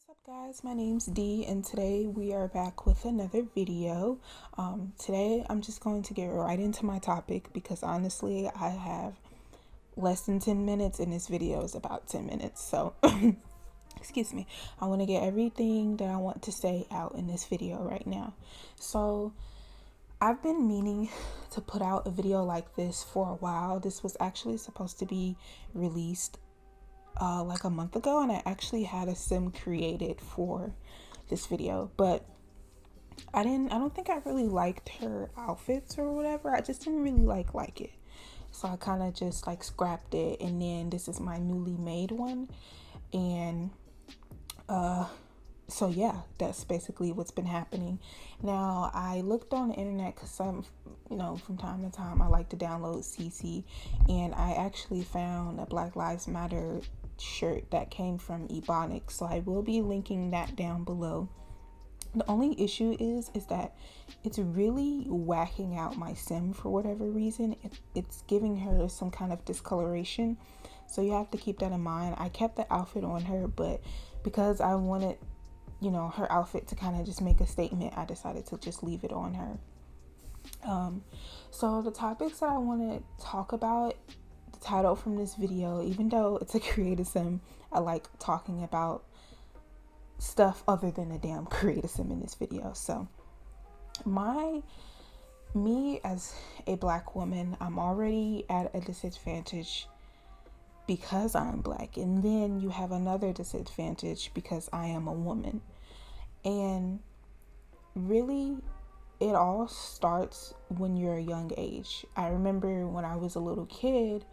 What's up guys, my name's Dee and today we are back with another video. Today I'm just going to get right into my topic because honestly I have less than 10 minutes and this video is about 10 minutes. So excuse me, I want to get everything that I want to say out in this video right now. So I've been meaning to put out a video like this for a while. This was actually supposed to be released like a month ago, and I actually had a sim created for this video, but I don't think I really liked her outfits or whatever. I just didn't really like it, so I kind of just like scrapped it, and then this is my newly made one. And so yeah, that's basically what's been happening. Now I looked on the internet because I'm, from time to time I like to download CC, and I actually found a Black Lives Matter shirt that came from Ebonics, so I will be linking that down below. The only issue is that it's really whacking out my sim for whatever reason. It's giving her some kind of discoloration, so you have to keep that in mind. I kept the outfit on her, but because I wanted her outfit to kind of just make a statement, I decided to just leave it on her. So the topics that I want to talk about, the title from this video, even though it's a creative sim, I like talking about stuff other than a damn creative sim in this video. So me as a Black woman, I'm already at a disadvantage because I'm Black, and then you have another disadvantage because I am a woman. And really, it all starts when you're a young age. I remember when I was a little kid,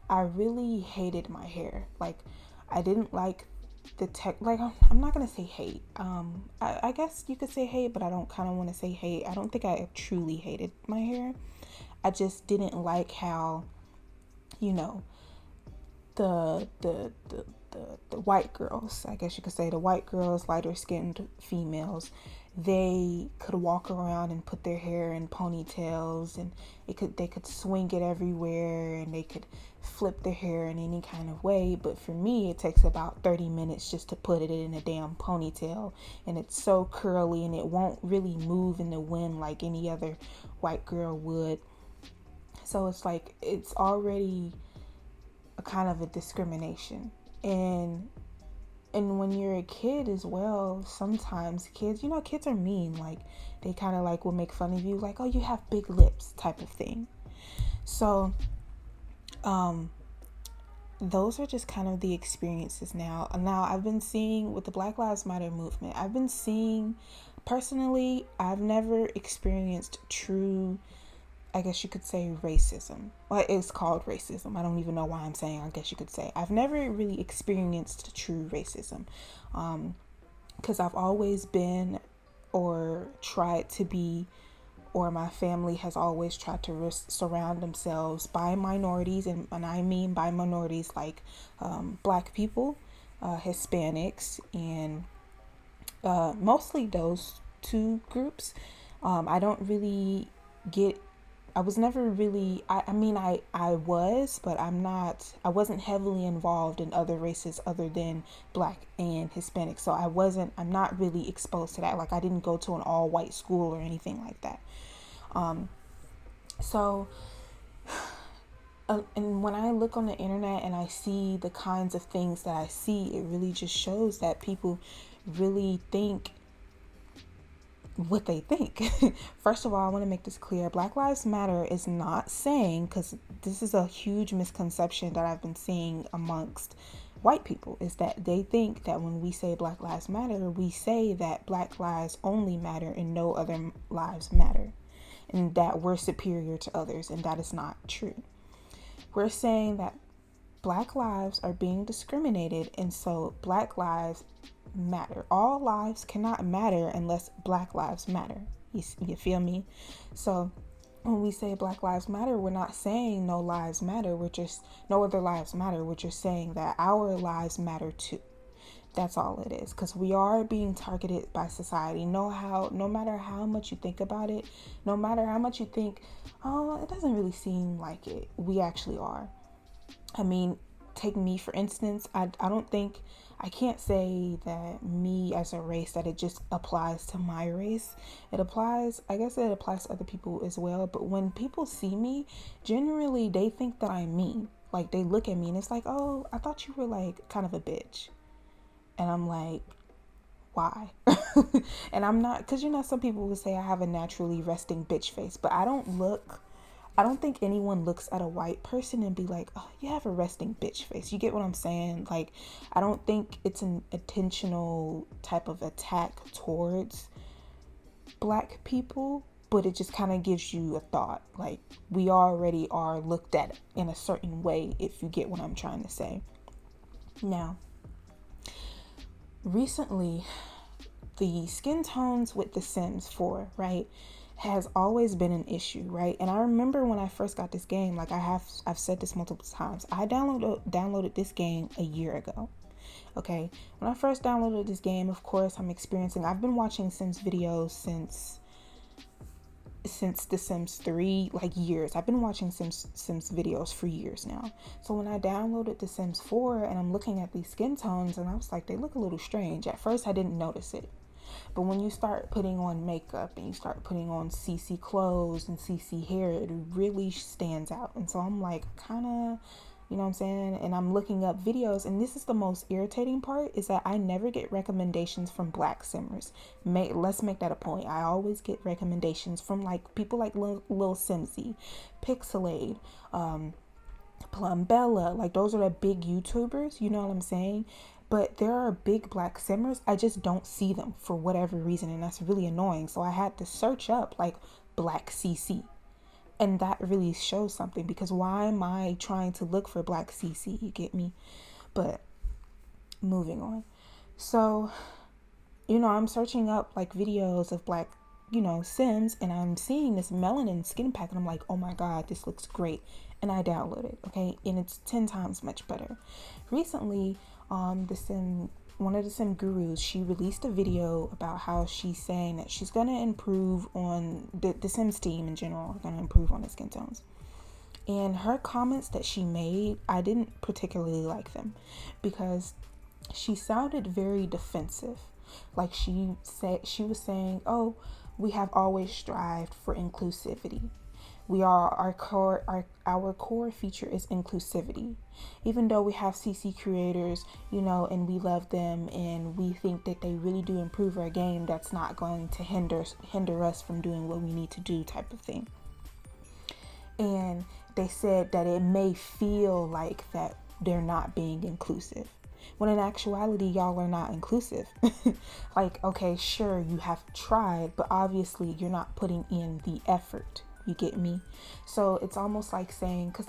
I really hated my hair. Like, I didn't like the I'm not gonna say hate. I guess you could say hate, but I don't kind of want to say hate. I don't think I truly hated my hair. I just didn't like how, the white girls, I guess you could say, the white girls, lighter skinned females, they could walk around and put their hair in ponytails, and they could swing it everywhere, and they could flip their hair in any kind of way. But for me, it takes about 30 minutes just to put it in a damn ponytail, and it's so curly and it won't really move in the wind like any other white girl would. So it's like, it's already a kind of a discrimination. And when you're a kid as well, sometimes kids are mean. Like, they kind of like will make fun of you, like, oh, you have big lips type of thing. So those are just kind of the experiences now I've been seeing with the Black Lives Matter movement. Personally, I've never experienced true, I guess you could say, racism. Well, it's called racism. I don't even know why I'm saying I guess you could say. I've never really experienced true racism, because I've always been, or tried to be, or my family has always tried to surround themselves by minorities, and I mean by minorities like Black people, Hispanics, and mostly those two groups. I don't really get I was never really, I was, but I wasn't heavily involved in other races other than Black and Hispanic. So I'm not really exposed to that. Like, I didn't go to an all white school or anything like that. And when I look on the internet and I see the kinds of things that I see, it really just shows that people really think what they think. First of all, I want to make this clear. Black Lives Matter is not saying, because this is a huge misconception that I've been seeing amongst white people, is that they think that when we say Black Lives Matter, we say that Black lives only matter and no other lives matter, and that we're superior to others, and that is not true. We're saying that Black lives are being discriminated, and so Black lives matter. All lives cannot matter unless Black lives matter. You feel me? So when we say Black Lives Matter, we're not saying no lives matter. No other lives matter. We're just saying that our lives matter too. That's all it is. Because we are being targeted by society. No matter how much you think about it, no matter how much you think, oh, it doesn't really seem like it, we actually are. I mean, take me for instance. I I can't say that me as a race, that it just applies to my race. I guess it applies to other people as well. But when people see me, generally they think that I'm mean. Like they look at me and it's like, oh, I thought you were like kind of a bitch. And I'm like, why? And I'm not, because some people would say I have a naturally resting bitch face, but I don't think anyone looks at a white person and be like, oh, you have a resting bitch face. You get what I'm saying? Like, I don't think it's an intentional type of attack towards black people, but it just kind of gives you a thought. Like, we already are looked at in a certain way, if you get what I'm trying to say. Now, recently, the skin tones with The Sims 4, right, has always been an issue, right? And I remember when I first got this game, like I've said this multiple times, I downloaded this game a year ago. Okay, when I first downloaded this game, of course, I've been watching Sims videos since The Sims 3, like years. I've been watching Sims videos for years now. So when I downloaded The Sims 4 and I'm looking at these skin tones and I was like, they look a little strange. At first I didn't notice it. But when you start putting on makeup and you start putting on CC clothes and CC hair, it really stands out. And so I'm like, kind of, you know what I'm saying? And I'm looking up videos, and this is the most irritating part, is that I never get recommendations from black simmers. Let's make that a point. I always get recommendations from like people like Lil Simsy, Pixelade, Plumbella. Like those are the big YouTubers, you know what I'm saying? But there are big black simmers, I just don't see them for whatever reason, and that's really annoying. So I had to search up like black CC. And that really shows something, because why am I trying to look for black CC? You get me? But moving on. So, I'm searching up like videos of black, Sims, and I'm seeing this melanin skin pack, and I'm like, oh my God, this looks great. And I download it, okay? And it's 10 times much better. Recently, one of the Sim gurus, she released a video about how she's saying that she's going to improve on the Sims team in general, are going to improve on the skin tones. And her comments that she made, I didn't particularly like them, because she sounded very defensive. Like she was saying, oh, we have always strived for inclusivity. Our core feature is inclusivity. Even though we have CC creators, and we love them, and we think that they really do improve our game, that's not going to hinder us from doing what we need to do, type of thing. And they said that it may feel like that they're not being inclusive, when in actuality, y'all are not inclusive. Like, okay, sure, you have tried, but obviously you're not putting in the effort. You get me? So it's almost like saying, because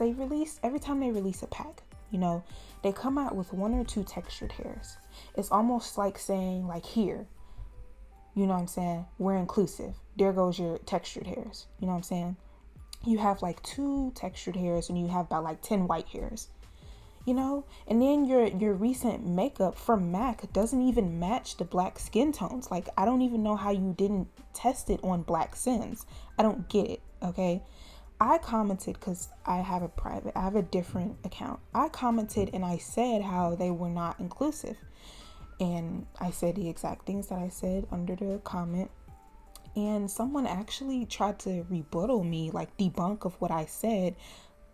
every time they release a pack, they come out with 1 or 2 textured hairs. It's almost like saying, like, here, you know what I'm saying? We're inclusive. There goes your textured hairs. You know what I'm saying? You have like 2 textured hairs and you have about like 10 white hairs. And then your recent makeup from MAC doesn't even match the black skin tones. Like, I don't even know how you didn't test it on black Sims. I don't get it. Okay, I commented, because I have a different account. I commented and I said how they were not inclusive, and I said the exact things that I said under the comment. And someone actually tried to rebuttal me, like debunk of what I said,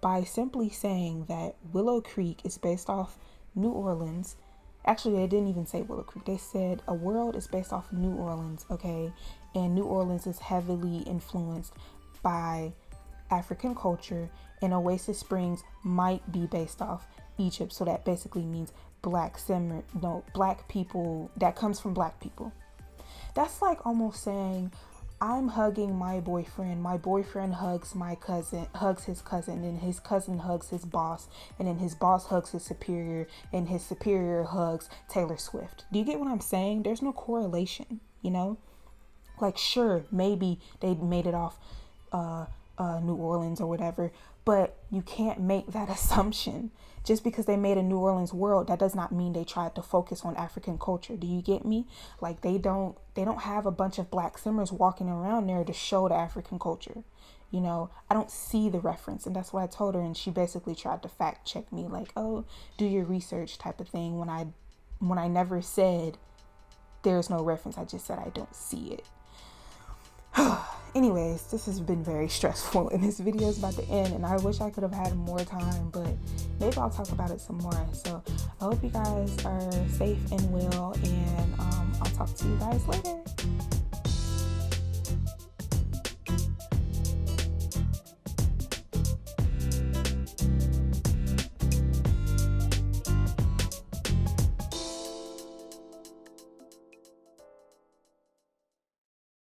by simply saying that Willow Creek is based off New Orleans. Actually, they didn't even say Willow Creek. They said a world is based off New Orleans, okay? And New Orleans is heavily influenced by African culture, and Oasis Springs might be based off Egypt. So that basically means black people, that comes from black people. That's like almost saying, I'm hugging my boyfriend hugs his cousin, and his cousin hugs his boss, and then his boss hugs his superior, and his superior hugs Taylor Swift. Do you get what I'm saying? There's no correlation, Like, sure, maybe they made it off New Orleans or whatever, but you can't make that assumption. Just because they made a New Orleans world, that does not mean they tried to focus on African culture. Do you get me? Like, they don't have a bunch of black simmers walking around there to show the African culture. I don't see the reference, and that's what I told her, and she basically tried to fact check me, like, oh, do your research type of thing, when I when I never said there's no reference. I just said I don't see it. Anyways, this has been very stressful, and this video is about to end, and I wish I could have had more time, but maybe I'll talk about it some more. So I hope you guys are safe and well, and I'll talk to you guys later.